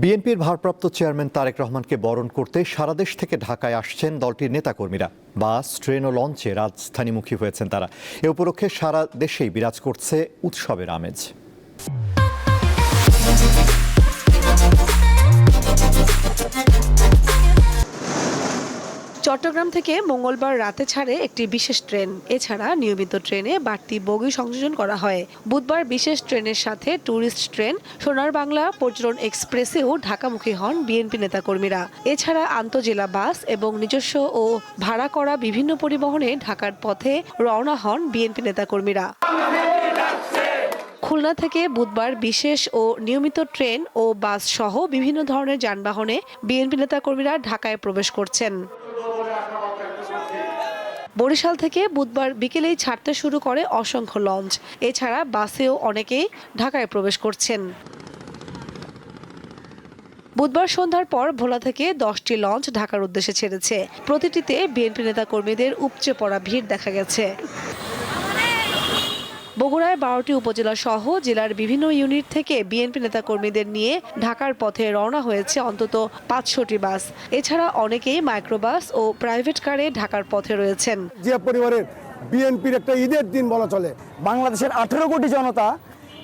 বিএনপির ভারপ্রাপ্ত চেয়ারম্যান তারেক রহমানকে বরণ করতে সারা দেশ থেকে ঢাকায় আসছেন দলটির নেতাকর্মীরা। বাস, ট্রেন ও লঞ্চে রাজধানীমুখী হয়েছেন তারা। এ উপলক্ষে সারা দেশেই বিরাজ করছে উৎসবের আমেজ। চট্টগ্রাম থেকে মঙ্গলবার রাতে ছাড়ে একটি বিশেষ ট্রেন। এছাড়া নিয়মিত ট্রেনে বাড়তি বগি সংযোজন করা হয়। বুধবার বিশেষ ট্রেনের সাথে ট্যুরিস্ট ট্রেন সোনার বাংলা পর্যটন এক্সপ্রেসেও ঢাকামুখী হন বিএনপি নেতাকর্মীরা। এছাড়া আন্তজেলা বাস এবং নিজস্ব ও ভাড়া করা বিভিন্ন পরিবহনে ঢাকার পথে রওনা হন বিএনপি নেতাকর্মীরা। খুলনা থেকে বুধবার বিশেষ ও নিয়মিত ট্রেন ও বাস সহ বিভিন্ন ধরনের যানবাহনে বিএনপি নেতাকর্মীরা ঢাকায় প্রবেশ করছেন। বরিশাল থেকে বুধবার বিকেলেই ছাড়তে শুরু করে অসংখ্য লঞ্চ। এছাড়া বাসেও অনেকেই ঢাকায় প্রবেশ করছেন। বুধবার সন্ধ্যার পর ভোলা থেকে 10টি লঞ্চ ঢাকার উদ্দেশ্যে ছেড়েছে। প্রতিটিতে বিএনপি নেতাকর্মীদের উপচে পড়া ভিড় দেখা গেছে। বগুড়ায় 12টি উপজেলা সহ জেলার বিভিন্ন ইউনিট থেকে বিএনপি নেতাকর্মীদের নিয়ে ঢাকার পথে রওনা হয়েছে অন্তত 500টি বাস। এছাড়া অনেকেই মাইক্রোবাস ও প্রাইভেট কারে ঢাকার পথে রয়েছেন। যে পরিবারের বিএনপির একটা ঈদের দিন বলা চলে, বাংলাদেশের 18 কোটি জনতা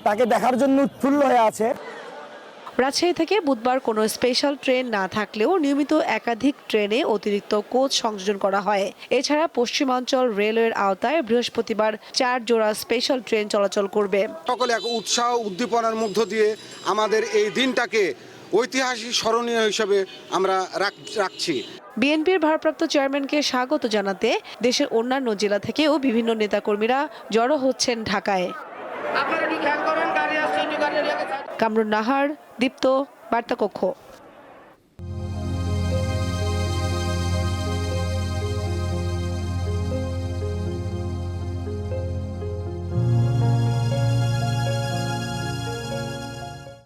তাকে দেখার জন্য উৎফুল্ল হয়ে আছে। রাজশাহী থেকে বুধবার কোনো স্পেশাল ট্রেন না থাকলেও নিয়মিত একাধিক ট্রেনে অতিরিক্ত কোচ সংযোজন করা হয়। এছাড়া পশ্চিমাঞ্চল রেলওয়ের আওতায় বৃহস্পতিবার 4 জোড়া স্পেশাল ট্রেন চলাচল করবে। সকলে এক উৎসাহ উদ্দীপনার মধ্য দিয়ে আমাদের এই দিনটাকে ঐতিহাসিক স্মরণীয় হিসেবে আমরা রাখছি। বিএনপির ভারপ্রাপ্ত চেয়ারম্যানকে স্বাগত জানাতে দেশের অন্যান্য জেলা থেকেও বিভিন্ন নেতাকর্মীরা জড়ো হচ্ছেন ঢাকায়। কামরুন নাহার, দীপ্ত, বার্তা কক্ষ।